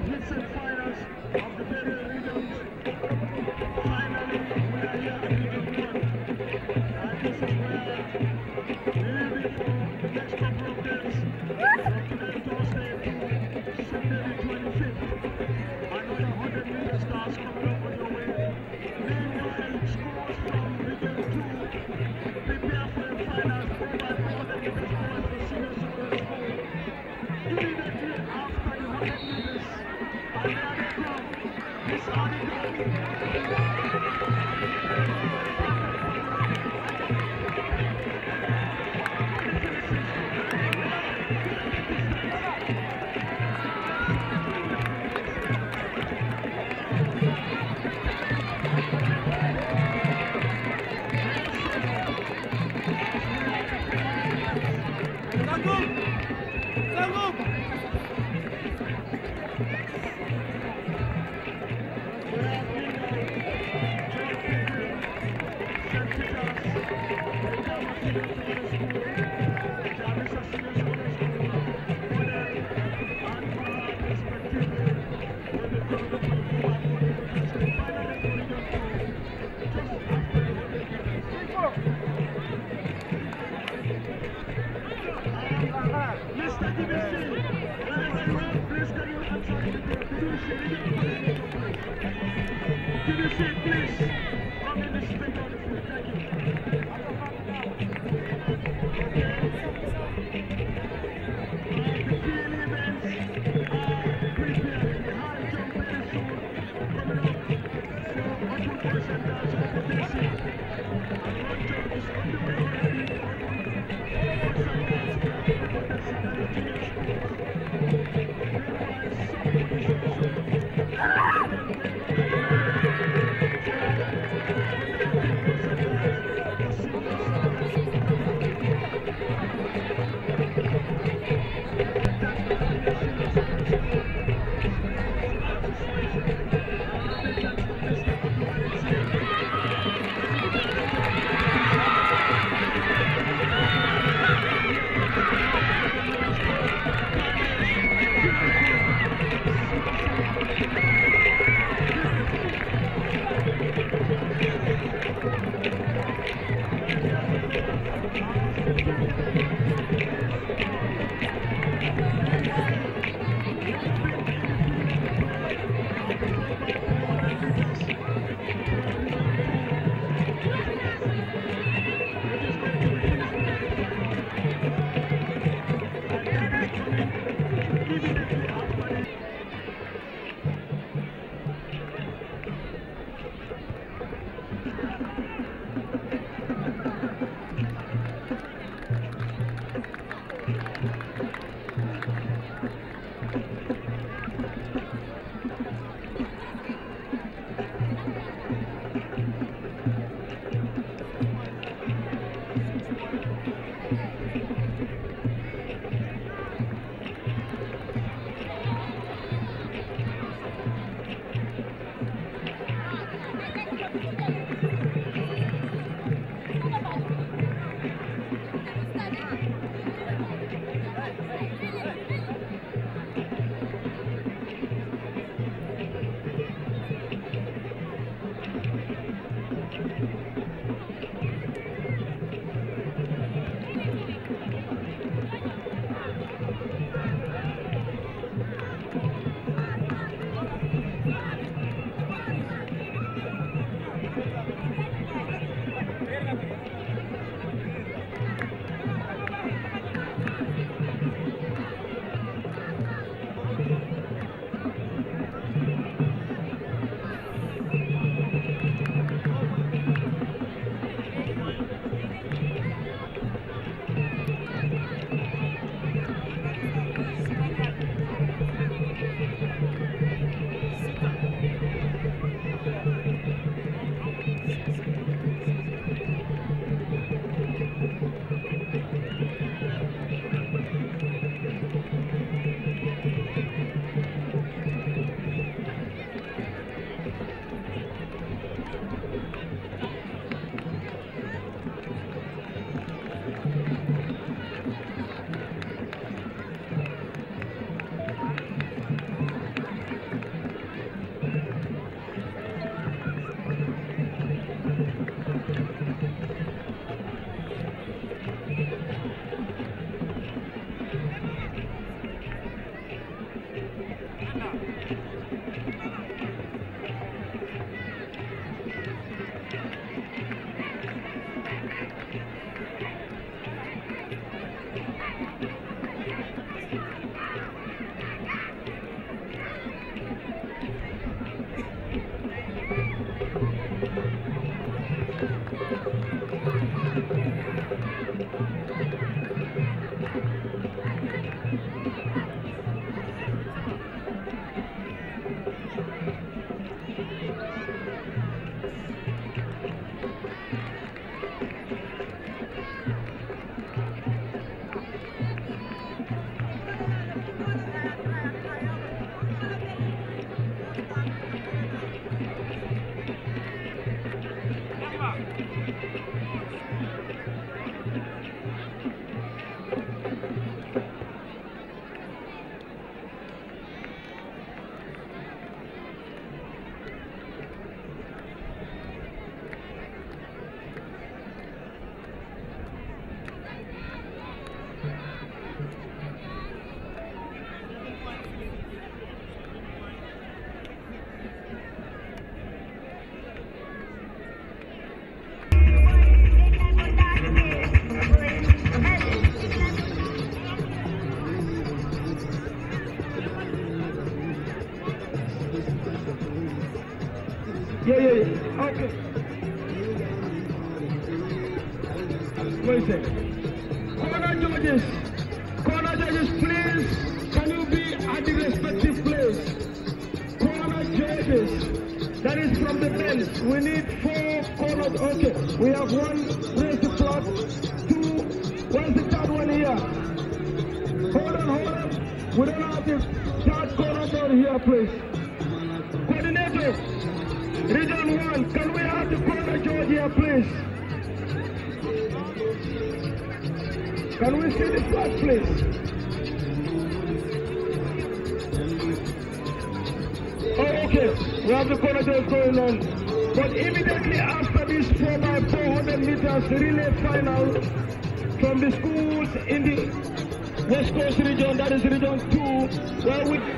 hits and finals of the various regions. Finally, we are here at Region 1. And this is where we will be for the next couple of days. From today, Thursday to Sunday the 25th. Another 100 million stars coming up on your way. Meanwhile, scores from Region 2 prepare for the finals. Provide 100 million scores for senior secondary school. Immediately after the 100 meters, and there they come. These are the girls. Mr. DBC, wherever you are, please can you answer DBC, please, come in this thing on the field. Thank you. The field events are preparing. The high jump very soon coming up for open boys and girls competition. And one jump is underway already. Boys and girls competition at the junior schools. Meanwhile, somebody is also Yeah. Okay. Wait a second. Corner judges, please, can you be at the respective place? Corner judges, that is from the bench. We need 4 corners. Okay, we have 1, raise the clock. 2, where's the third one here? Hold on. We don't have the third corner down here, please. Coordinator, Region 1, can we have the corner judge here, please? Can we see the flag, please? Oh, okay. We have the corner judge going on. But immediately after this 4x400 meters relay final from the schools in the West Coast region, that is Region 2,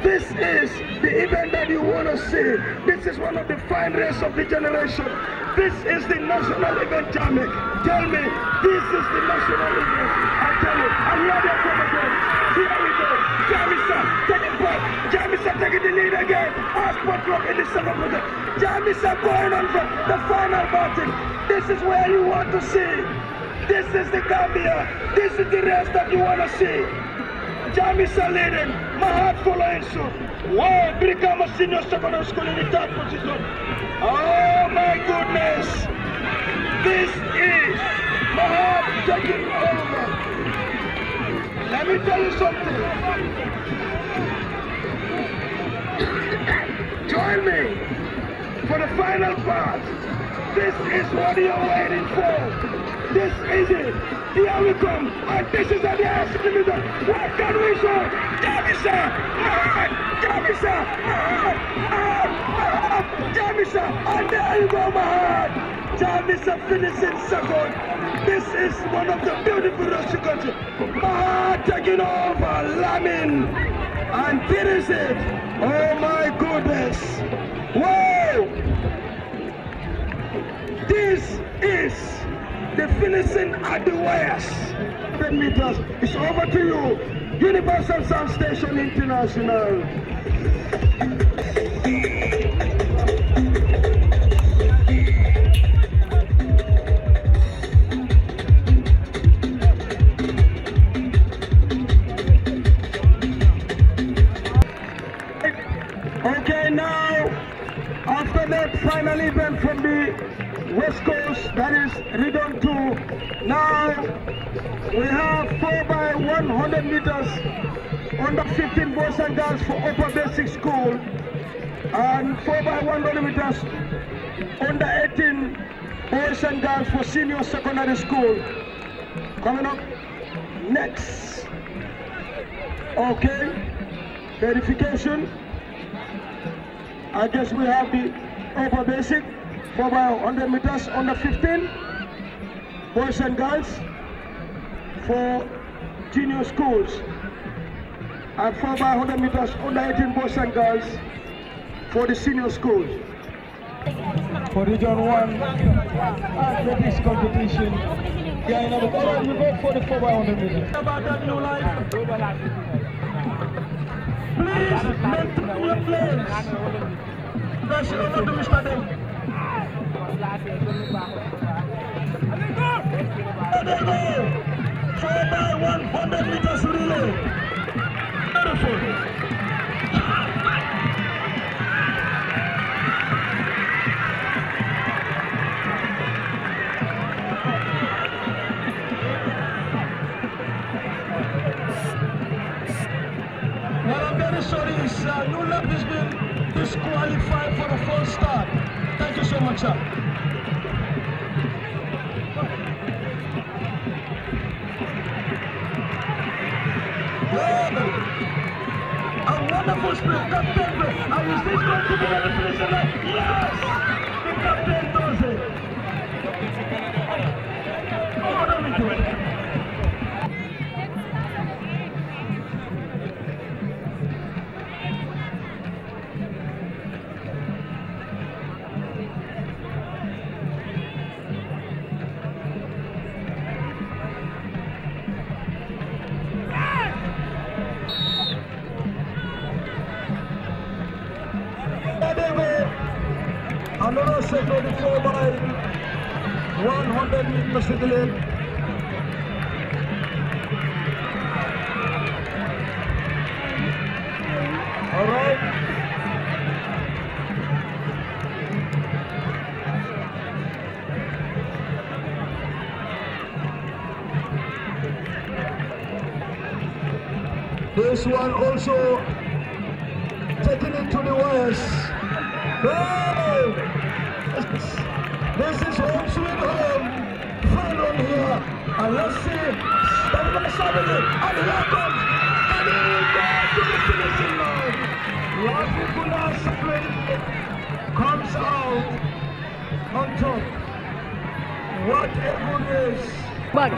this is the event that you want to see. This is one of the fine races of the generation. This is the national event, Jamie. Tell me, this is the national event. I tell you, I'm not there for again. Here we go. Jamisa, take it back. Jamisa taking the lead again. Asphalt Rock in the second quarter. Jamisa going on for the final battle. This is where you want to see. This is the Gambia. This is the race that you want to see. Jamisa leading, Mahat following suit. Wow, Brikama Senior Secondary School in the 3rd position. Oh my goodness. This is Mahat taking over. Let me tell you something. Join me for the final part. This is what you're waiting for. This is it. Here we come. And this is at the last minute. What can we show? Jamisa! Jamisa! Jamisa! And there you go, Mahat. Jamisa finishing second. This is one of the beautiful Russian country. Mahat taking over Lamin. And finish it. Oh my goodness. Whoa! This is the finishing at the wires. 10 meters. It's over to you. Universal Sound Station International. Okay, now, after that final event from the West Coast, that is Region 2. Now we have 4x100 meters under 15 boys and girls for upper basic school, and 4x100 meters under 18 boys and girls for senior secondary school. Coming up next. Okay, verification. I guess we have the upper basic. 4x100 meters under 15 boys and girls for junior schools, and 4x100 meters under 18 boys and girls for the senior schools. For Region 1 athletics competition, yeah, you know, we go for the 4x100 meters. About that new life, please maintain your place. That's not to Mr. Dem. There they go! 4x100 meters relay. Beautiful. What I'm very sorry is New Lab has been disqualified for the false start. Thank you so much, sir. A wonderful sprint, Captain. And is this going to be the finish line? Yes! The captain does it. Oh, let me do it. Another set 24 by 100 Mr. Gillette. All right. This one also taken into the west. Hey! This is home sweet home. Fun on here. And let's see. Everybody Saturday. And here comes. And he goes to the finishing line. Rafikola Sapling comes out on top. What a good race. Bag.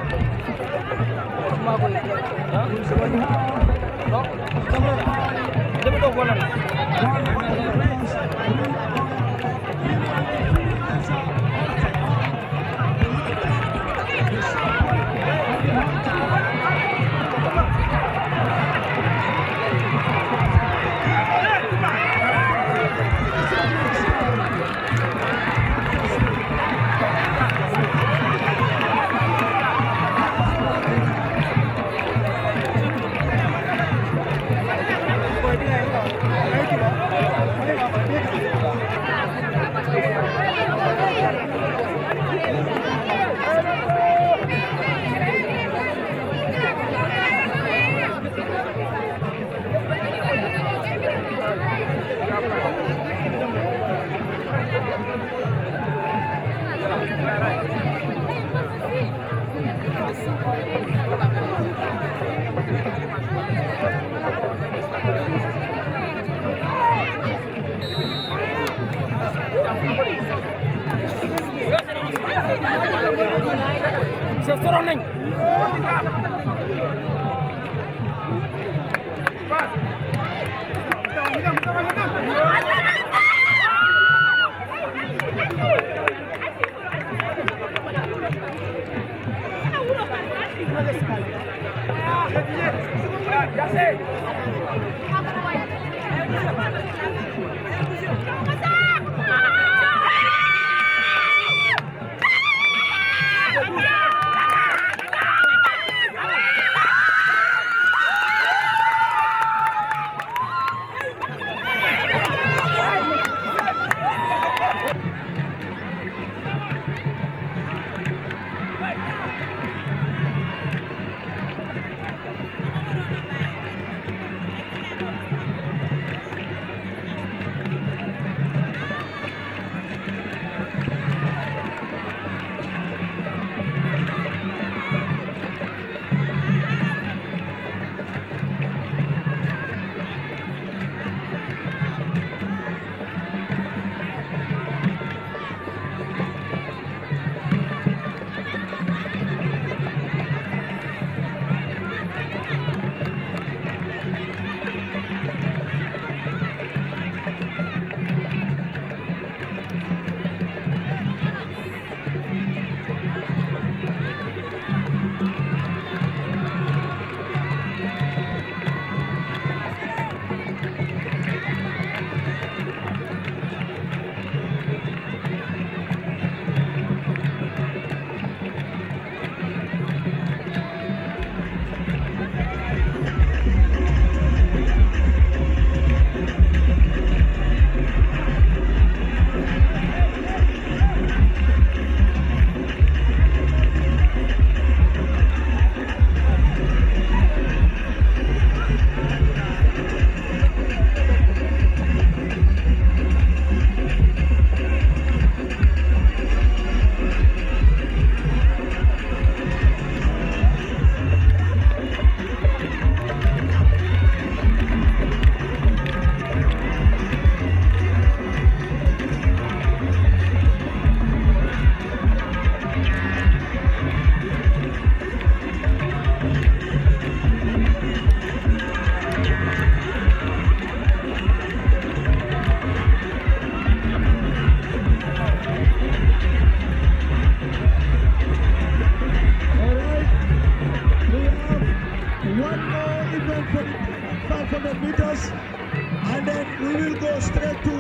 straight to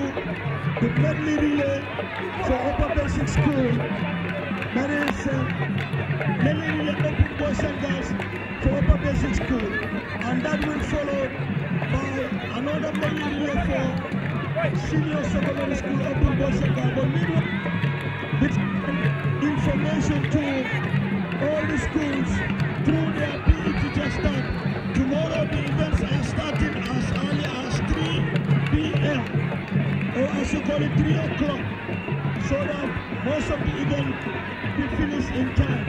the medley relay for Upper Basic School. That is medley relay open boys and girls for Upper Basic School. And that will follow by another medley relay for Senior Secondary School open boys and girls. But meanwhile, it's information to all the schools through their PE teachers that tomorrow the events are starting as early as 3 p.m. or as you call it 3 o'clock, so that most of the event will finish in time.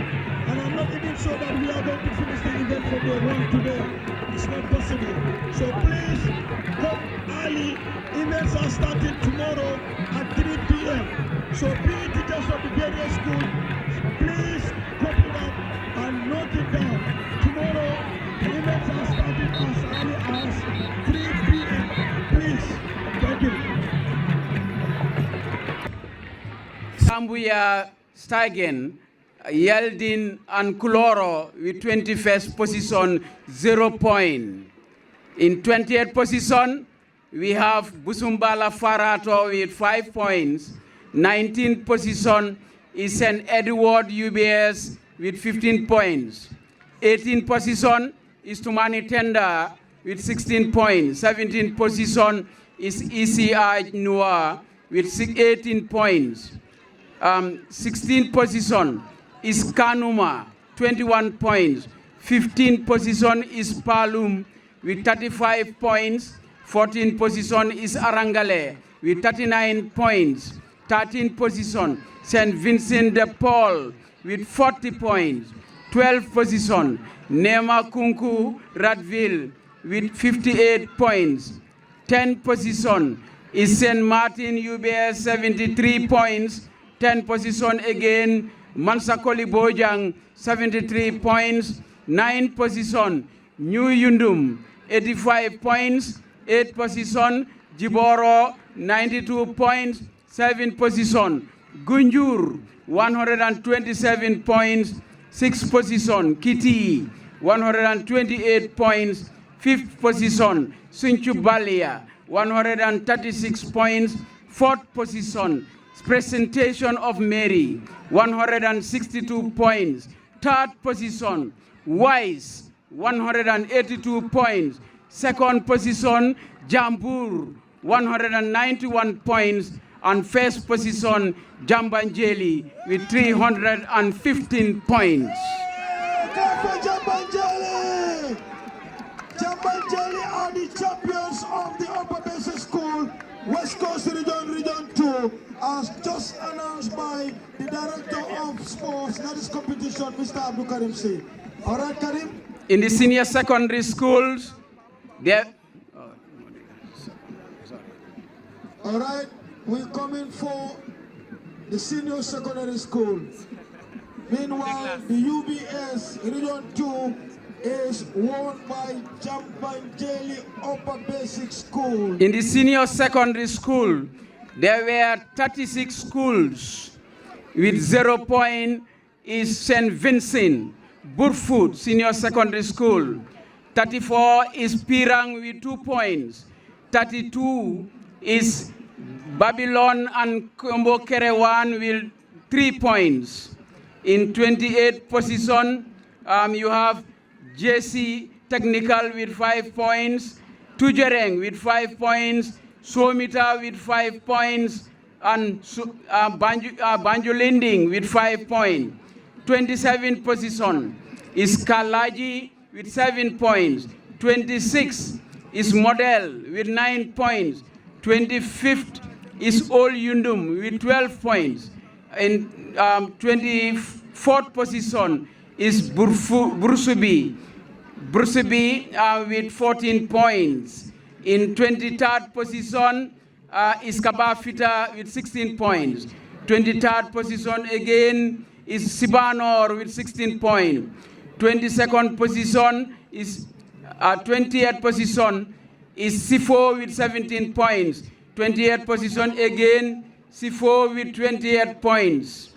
And I'm not even sure that we are going to finish the event for day one today. It's not possible. So please come early. Events are starting tomorrow at 3 p.m. So PE teachers of the various schools, please copy that and note it down. Tomorrow, the events are starting as early as 3 p.m. Please, thank you. Sambuya Steigen, Yeldin and Kuloro with 21st position, 0 point. In 28th position, we have Busumbala Farato with 5 points. 19th position is St. Edward UBS with 15 points. 18th position is Tumani Tenda with 16 points. 17th position is ECI Noah with 18 points. 16th position is Kanuma, 21 points. 15th position is Palum with 35 points. 14th position is Arangale with 39 points. 13th position, St. Vincent de Paul with 40 points. 12th position, Nema Kunku Radville with 58 points. 10th position is St. Martin UBS 73 points. 10th position again, Mansakoli Bojang 73 points. 9th position, New Yundum 85 points. 8th position, Jiboro 92 points. 7th position, Gunjur 127 points. 6th position, Kiti 128 points. 5th position, Sinchubalia 136 points. 4th position, Presentation of Mary 162 points. 3rd position, Wise 182 points. 2nd position, Jambur 191 points. And 1st position, Jambanjeli with 315 points. Jambanjeli! Jambanjeli are the champions of the Upper Basic School, West Coast Region 2, as just announced by the Director of Sports, that is competition, Mr. Abdul Karim C. All right, Karim? In the senior secondary schools, there... All right. We're coming for the senior secondary school. Meanwhile, the UBS Region 2 is won by Jambanjeli Upper Basic School. In the senior secondary school, there were 36 schools. With 0 point is St. Vincent, Burfoot Senior Secondary School. 34 is Pirang with 2 points. 32 is Babylon and Kombo Kerewan with 3 points. In 28th position, you have JC Technical with 5 points, Tujereng with 5 points, Somita with 5 points, and Banjo Lending with 5 points. 27th position is Kalaji with 7 points. 26 is Model with 9 points. 25th is Old Yundum with 12 points. In 24th position is Bursubi with 14 points. In 23rd position is Kabafita with 16 points. 23rd position again is Sibanor with 16 points. 22nd position is 20th position is Sifo with 17 points. 28th position again, Sifo with 28 points.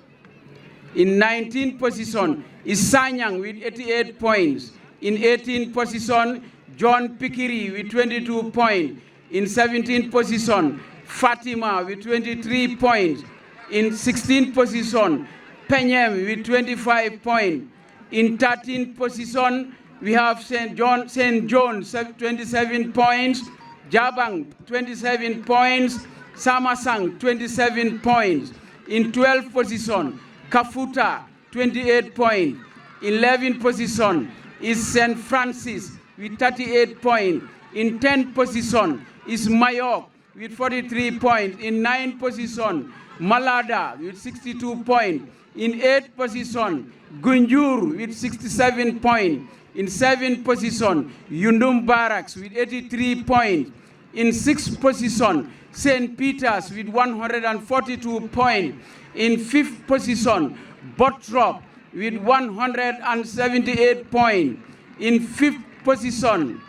In 19th position is Sanyang with 88 points. In 18th position, John Pikiri with 22 points. In 17th position, Fatima with 23 points. In 16th position, Penyem with 25 points. In 13th position, we have St. John 27 points. Jabang, 27 points. Samasang, 27 points. In 12th position, Kafuta, 28 points. 11th position is St. Francis with 38 points. In 10th position is Mayok with 43 points. In 9th position, Malada with 62 points. In 8th position, Gunjur with 67 points. In 7th position, Yundum Barracks with 83 points. In 6th position, St. Peter's with 142 points. In 5th position, Bottrop with 178 points. In 5th position,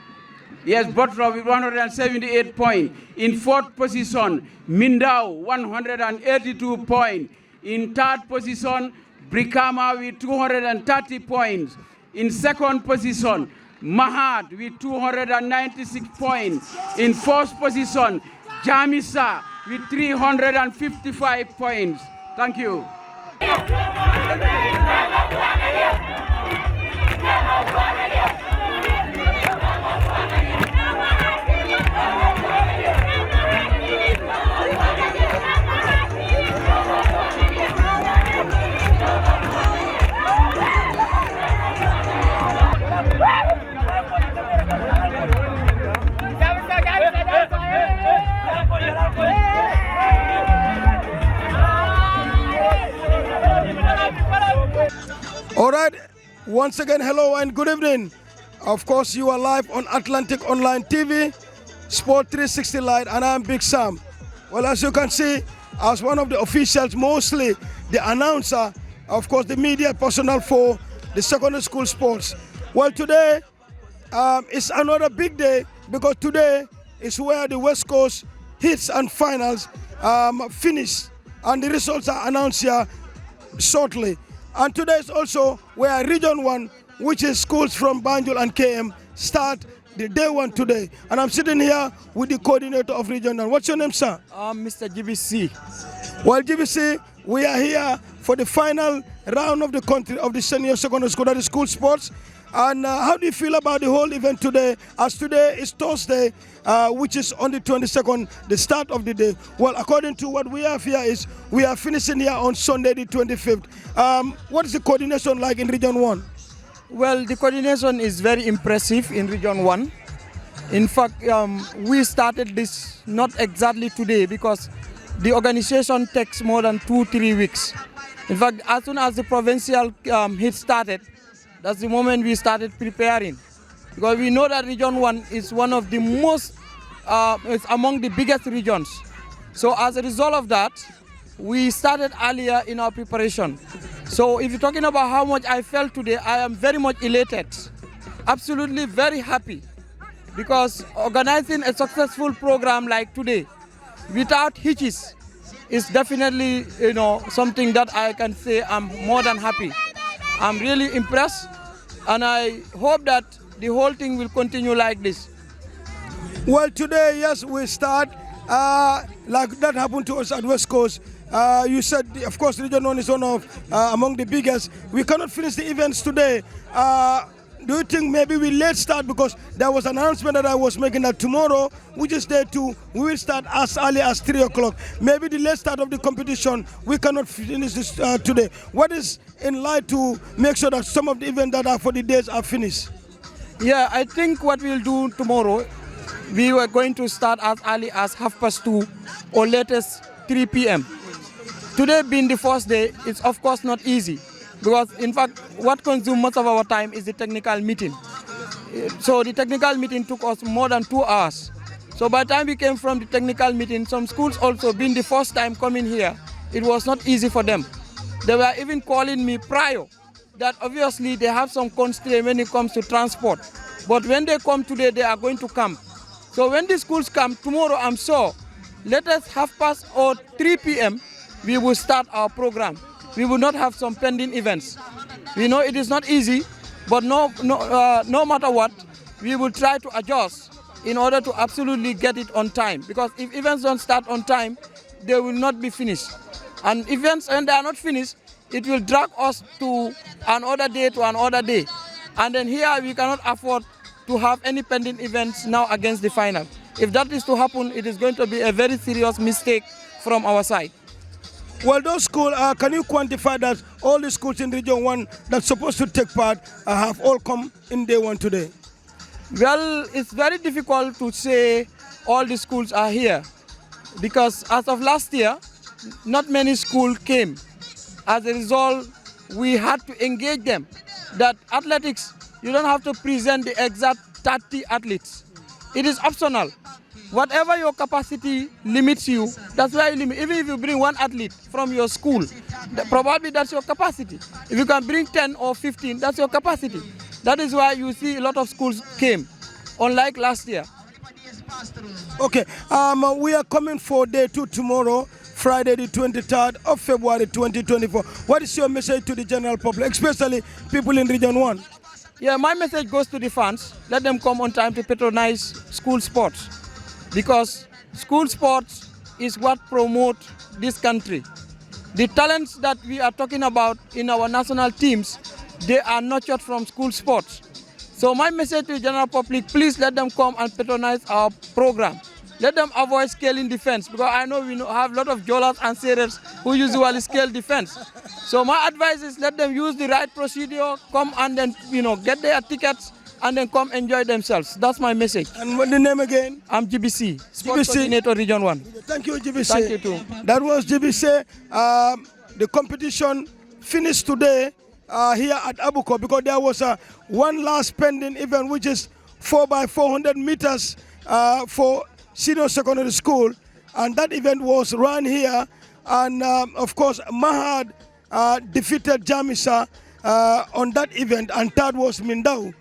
yes, Bottrop with 178 points. In 4th position, Mindao, 182 points. In 3rd position, Brikama with 230 points. In 2nd position, Mahat with 296 points. In 4th position, Jamisa with 355 points. Thank you. All right, once again, hello and good evening. Of course, you are live on Atlantic Online TV, Sport 360 Live, and I'm Big Sam. Well, as you can see, as one of the officials, mostly the announcer, of course, the media personnel for the secondary school sports. Well, today is another big day because today is where the West Coast hits and finals finish, and the results are announced here shortly. And today is also where Region 1, which is schools from Banjul and KM, start the day one today. And I'm sitting here with the coordinator of Region 1. What's your name, sir? Mr. GBC. Well, GBC, we are here for the final round of the country of the senior secondary school, that is school sports. And how do you feel about the whole event today? As today is Thursday, which is on the 22nd, the start of the day. Well, according to what we have here is we are finishing here on Sunday the 25th. What is the coordination like in Region 1? Well, the coordination is very impressive in Region 1. In fact, we started this not exactly today because the organization takes more than 2-3 weeks. In fact, as soon as the provincial hit started, that's the moment we started preparing. Because we know that Region 1 is one of the most, it's among the biggest regions. So as a result of that, we started earlier in our preparation. So if you're talking about how much I felt today, I am very much elated. Absolutely very happy. Because organizing a successful program like today, without hitches, is definitely, something that I can say I'm more than happy. I'm really impressed, and I hope that the whole thing will continue like this. Well, today, yes, we start like that happened to us at West Coast. You said, of course, Region 1 is one of among the biggest. We cannot finish the events today. Do you think maybe we late start because there was an announcement that I was making that tomorrow, which is day 2, we will start as early as 3 o'clock. Maybe the late start of the competition, we cannot finish this today. What is in line to make sure that some of the events that are for the days are finished? Yeah, I think what we'll do tomorrow, we were going to start as early as 2:30 or latest 3 p.m. Today being the first day, it's of course not easy. Because in fact, what consumes most of our time is the technical meeting. So the technical meeting took us more than 2 hours. So by the time we came from the technical meeting, some schools also being the first time coming here, it was not easy for them. They were even calling me prior that obviously they have some constraint when it comes to transport. But when they come today, they are going to camp. So when the schools come tomorrow, I'm sure, let us 2:30 or 3 p.m., we will start our program. We will not have some pending events. We know it is not easy, but no matter what, we will try to adjust in order to absolutely get it on time. Because if events don't start on time, they will not be finished. And events, when they are not finished, it will drag us to another day. And then here we cannot afford to have any pending events now against the final. If that is to happen, it is going to be a very serious mistake from our side. Well, those schools, can you quantify that all the schools in Region 1 that's supposed to take part have all come in day one today? Well, it's very difficult to say all the schools are here because as of last year, not many schools came. As a result, we had to engage them that athletics, you don't have to present the exact 30 athletes. It is optional. Whatever your capacity limits you, that's why you limit. Even if you bring one athlete from your school, probably that's your capacity. If you can bring 10 or 15, that's your capacity. That is why you see a lot of schools came, unlike last year. Okay, we are coming for day 2 tomorrow, Friday the 23rd of February 2024. What is your message to the general public, especially people in Region 1? Yeah, my message goes to the fans. Let them come on time to patronize school sports because school sports is what promotes this country. The talents that we are talking about in our national teams, they are nurtured from school sports. So my message to the general public, please let them come and patronize our program. Let them avoid scaling defense because I know we have a lot of jollers and sailors who usually scale defense. So my advice is let them use the right procedure, come and then, get their tickets and then come enjoy themselves. That's my message. And what the name again? I'm GBC, Sports Coordinator Region 1. Thank you, GBC. Thank you too. That was GBC. The competition finished today here at Abuko because there was one last pending event which is 4x400 meters for senior secondary school, and that event was run here, and of course Mahad defeated Jamisa on that event, and third was Mindau.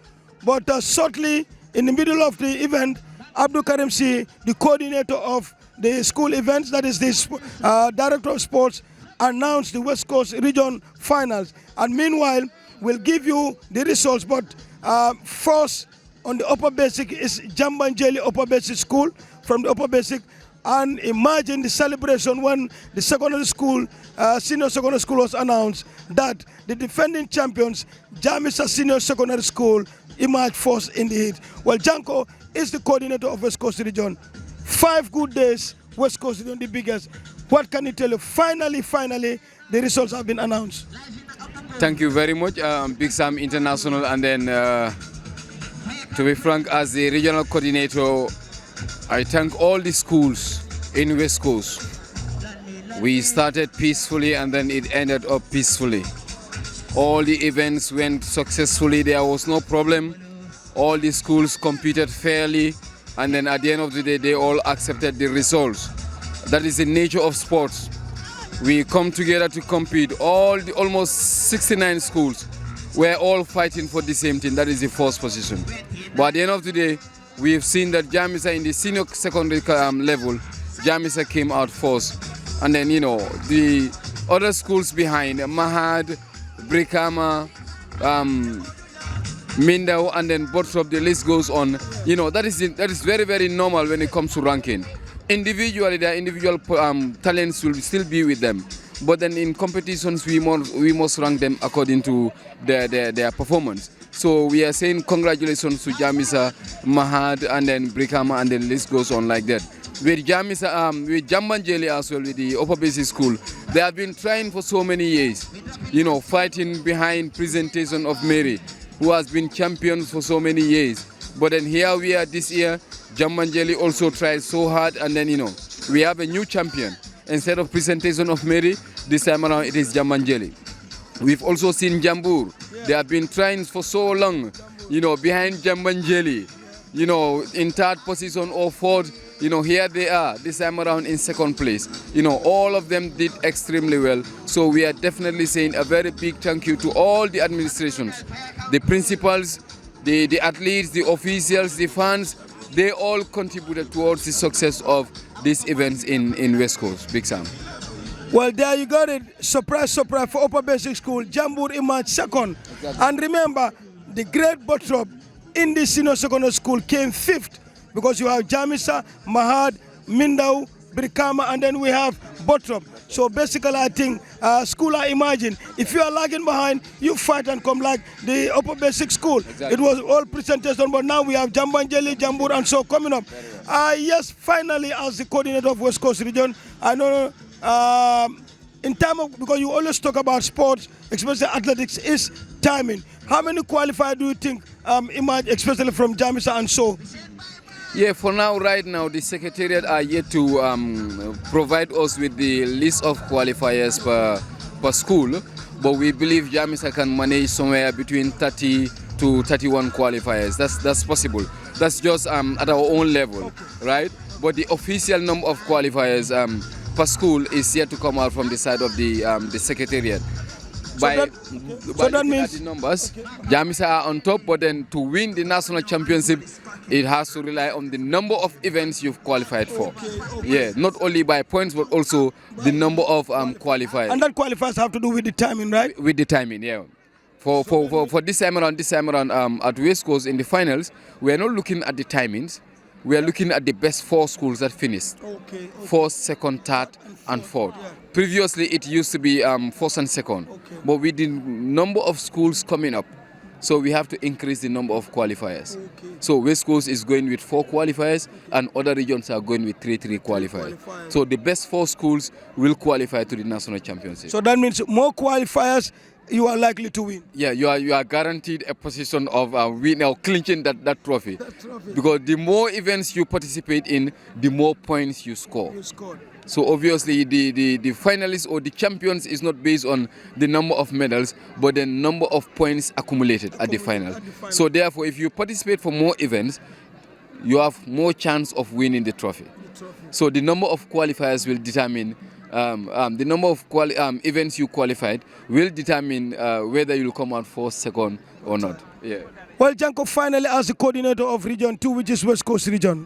But shortly in the middle of the event, Abdul Karim Si, the coordinator of the school events, that is the director of sports, announced the West Coast Region finals. And meanwhile, we'll give you the results, but first on the upper basic is Jambanjeli Upper Basic School from the upper basic. And imagine the celebration when the secondary school, senior secondary school was announced that the defending champions, Jamisa Senior Secondary School, emerged first in the heat. Well, Janko is the coordinator of West Coast Region. 5 good days, West Coast Region, the biggest. What can you tell you? Finally, the results have been announced. Thank you very much, Big Sam International. And then, to be frank, as the regional coordinator, I thank all the schools in West Coast. We started peacefully and then it ended up peacefully. All the events went successfully, there was no problem. All the schools competed fairly, and then at the end of the day, they all accepted the results. That is the nature of sports. We come together to compete. Almost 69 schools were all fighting for the same thing, that is the first position. But at the end of the day, we have seen that Jamisa in the senior secondary level, Jamisa came out first. And then, the other schools behind, Mahad, Brikama, Mindau, and then Botrop, the list goes on. That is very, very normal when it comes to ranking. Individually, their individual talents will still be with them. But then in competitions, we must rank them according to their performance. So we are saying congratulations to Jamisa, Mahad, and then Brikama, and then the list goes on like that. With Jamisa, with Jambanjeli as well, with the upper basic school, they have been trying for so many years, fighting behind presentation of Mary, who has been champions for so many years. But then here we are this year, Jambanjeli also tried so hard, and then, we have a new champion. Instead of presentation of Mary, this time around it is Jambanjeli. We've also seen Jambur. They have been trying for so long, behind Jambanjeli, in third position or fourth. Here they are, this time around in second place. All of them did extremely well. So we are definitely saying a very big thank you to all the administrations, the principals, the athletes, the officials, the fans. They all contributed towards the success of these events in West Coast. Big Sam. Well, there you got it. Surprise, surprise for Upper Basic School. Jambur emerged second. Exactly. And remember, the great Botrop in the senior secondary school came 5th because you have Jamisa, Mahad, Mindau, Brikama, and then we have Bottrop. So basically, I think school, I imagine, if you are lagging behind, you fight and come like the upper basic school. Exactly. It was all presentation, but now we have Jambanjeli, Jambur, and so coming up. Yes, finally, as the coordinator of West Coast region, I know in time of, because you always talk about sports, especially athletics, is timing. How many qualifiers do you think emerge, especially from Jamisa and so? Yeah, for now, right now, the Secretariat are yet to provide us with the list of qualifiers per school, but we believe Jamisa can manage somewhere between 30 to 31 qualifiers. That's possible. That's just at our own level, right? But the official number of qualifiers per school is yet to come out from the side of the Secretariat. By that means the numbers, Jamisa are on top, but then to win the national championship, it has to rely on the number of events you've qualified for. Yeah, not only by points, but also the number of qualifiers. And that qualifiers have to do with the timing, right? With the timing, yeah. For this time around, at West Coast in the finals, we are not looking at the timings. We are looking at the best 4 schools that finished. First, second, third, and fourth. Previously, it used to be first and second. But with the number of schools coming up, so we have to increase the number of qualifiers. So West Coast is going with 4 qualifiers, and other regions are going with 3 qualifiers. So the best 4 schools will qualify to the national championship. So that means more qualifiers, you are likely to win. Yeah, you are guaranteed a position of winning or clinching that trophy. Because the more events you participate in, the more points you score. So obviously the finalists or the champions is not based on the number of medals, but the number of points accumulated at the final. So therefore, if you participate for more events, you have more chance of winning the trophy. So the number of qualifiers will determine the number of events you qualified will determine whether you'll come out first, second, or not. Yeah. Well, Janko, finally, as the coordinator of Region 2, which is West Coast Region.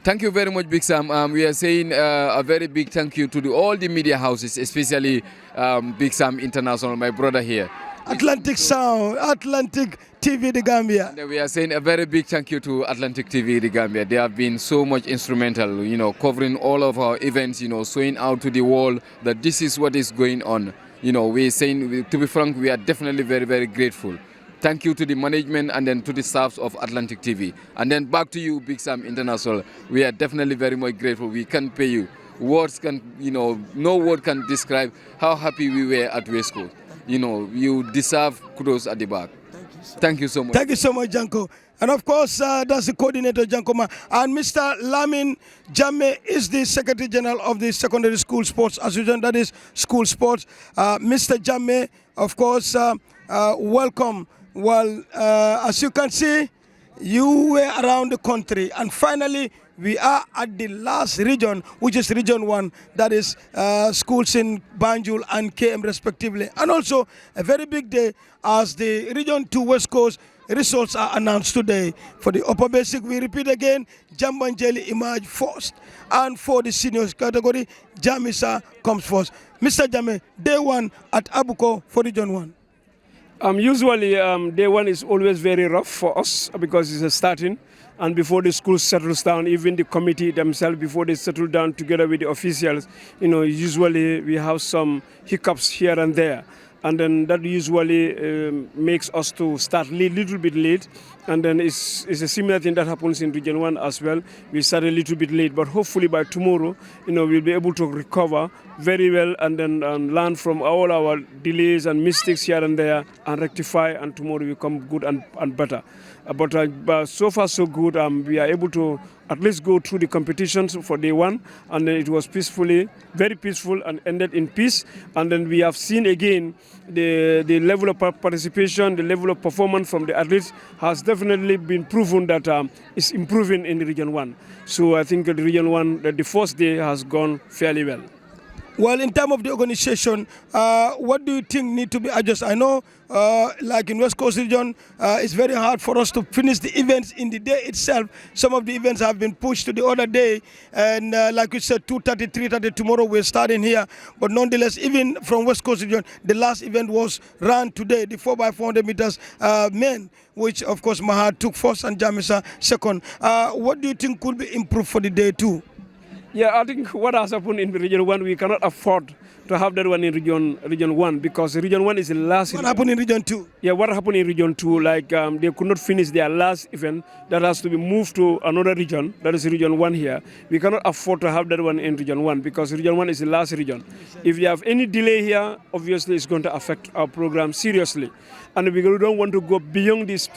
Thank you very much, Big Sam. We are saying a very big thank you to all the media houses, especially Big Sam International, my brother here. Atlantic Sound, Atlantic TV The Gambia. And we are saying a very big thank you to Atlantic TV The Gambia. They have been so much instrumental, covering all of our events, showing out to the world that this is what is going on. We're saying, to be frank, we are definitely very, very grateful. Thank you to the management and then to the staffs of Atlantic TV. And then back to you, Big Sam International. We are definitely very much grateful. We can't pay you. Words can, no word can describe how happy we were at West Coast. You deserve kudos at the back. Thank you so much. Thank you so much, Janko. And of course, that's the coordinator, Janko Ma. And Mr. Lamin Jammeh is the Secretary General of the Secondary School Sports Association, that is School Sports. Mr. Jammeh, of course, welcome. Well, as you can see, you were around the country, and finally, we are at the last region, which is Region 1, that is schools in Banjul and KM respectively. And also a very big day as the Region 2 West Coast results are announced today. For the upper basic, we repeat again, Jambanjeli emerged first. And for the seniors category, Jamisa comes first. Mr. Jammeh, day 1 at Abuko for Region 1. Usually, day 1 is always very rough for us because it's a starting. And before the school settles down, even the committee themselves, before they settle down together with the officials, usually we have some hiccups here and there. And then that usually makes us to start a little bit late. And then it's a similar thing that happens in Region 1 as well. We start a little bit late, but hopefully by tomorrow, we'll be able to recover very well and then learn from all our delays and mistakes here and there and rectify, and tomorrow we come good and better. But so far so good. We are able to at least go through the competitions for day 1, and then it was very peaceful and ended in peace. And then we have seen again the level of participation, the level of performance from the athletes has definitely been proven that it's improving in the Region 1. So I think the Region 1, the first day has gone fairly well. Well, in terms of the organization, what do you think need to be adjusted? I know, like in West Coast region, it's very hard for us to finish the events in the day itself. Some of the events have been pushed to the other day, and like you said, 2:30, 3:30 tomorrow we're starting here. But nonetheless, even from West Coast region, the last event was run today, the 4x400 meters men, which of course Mahad took first and Jamisa second. What do you think could be improved for the day too? Yeah, I think what has happened in Region 1, we cannot afford to have that one in Region 1 because Region 1 is the last. What happened in Region 2? Yeah, what happened in Region 2, like they could not finish their last event, that has to be moved to another region, that is Region 1 here. We cannot afford to have that one in Region 1 because Region 1 is the last region. If you have any delay here, obviously it's going to affect our program seriously. And we don't want to go beyond this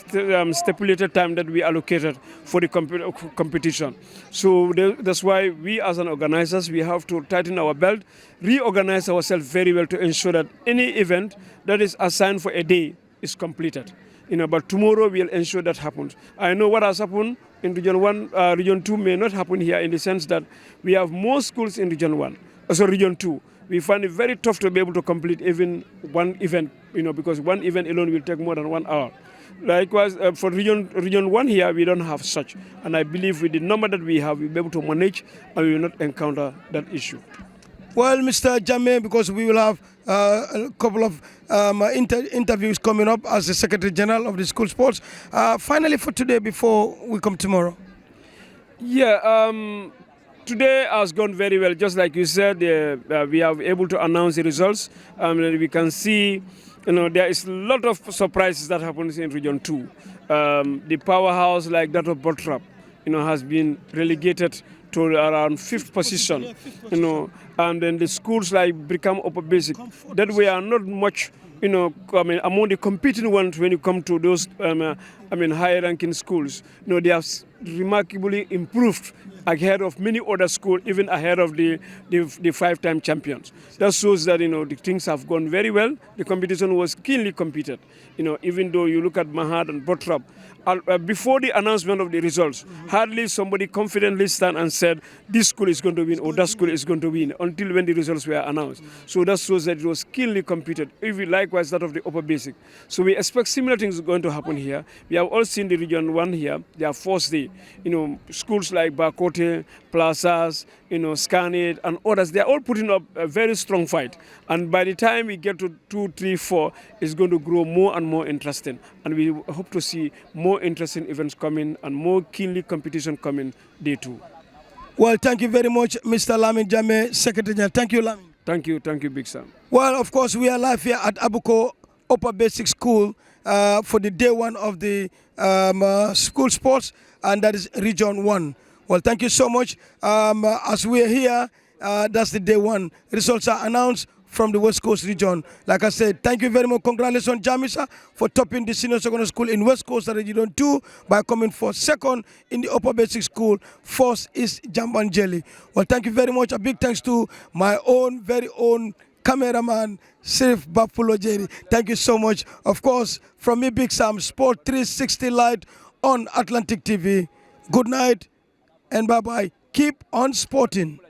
stipulated time that we allocated for the competition. So that's why we as an organizers, we have to tighten our belt, reorganize ourselves very well to ensure that any event that is assigned for a day is completed. But tomorrow we'll ensure that happens. I know what has happened in Region 1, Region 2 may not happen here in the sense that we have more schools in Region 1, so Region 2. We find it very tough to be able to complete even one event, because one event alone will take more than 1 hour. Likewise, for region 1 here, we don't have such. And I believe with the number that we have, we'll be able to manage and we will not encounter that issue. Well, Mr. Jammeh, because we will have a couple of interviews coming up as the Secretary General of the School Sports. Finally for today, before we come tomorrow. Yeah, today has gone very well. Just like you said, we are able to announce the results. We can see, there is a lot of surprises that happens in Region 2. The powerhouse like that of Bottrap, has been relegated to around 5th position, and then the schools like Brikam Upper Basic, that we are not much, among the competing ones when you come to those, higher ranking schools. They have remarkably improved ahead of many other schools, even ahead of the 5-time champions. That shows that, the things have gone very well. The competition was keenly competed. Even though you look at Mahad and Bottrap, before the announcement of the results, hardly somebody confidently stand and said, this school is going to win or that school is going to win, until when the results were announced. So that shows that it was keenly competed, even likewise that of the upper basic. So we expect similar things going to happen here. We have all seen the Region 1 here, their first day. Schools like Bakote, Plazas, Scanid and others, they're all putting up a very strong fight. And by the time we get to 2, 3, 4, it's going to grow more and more interesting. And we hope to see more interesting events coming and more keenly competition coming day 2. Well, thank you very much, Mr. Lamin Jammeh, Secretary General. Thank you, Lamin. Thank you, Big Sam. Well, of course, we are live here at Abuko Upper Basic School for the day 1 of the school sports, and that is Region 1. Well, thank you so much. As we are here, that's the day 1. Results are announced from the West Coast region. Like I said, thank you very much. Congratulations, Jamisa, for topping the senior secondary school in West Coast Region 2 by coming for second in the upper basic school. First is Jambanjeli. Well, thank you very much. A big thanks to my very own cameraman, Sirif Bapulojeri. Thank you so much. Of course, from me, Big Sam, Sport 360 Light on Atlantic TV. Good night and bye-bye. Keep on sporting.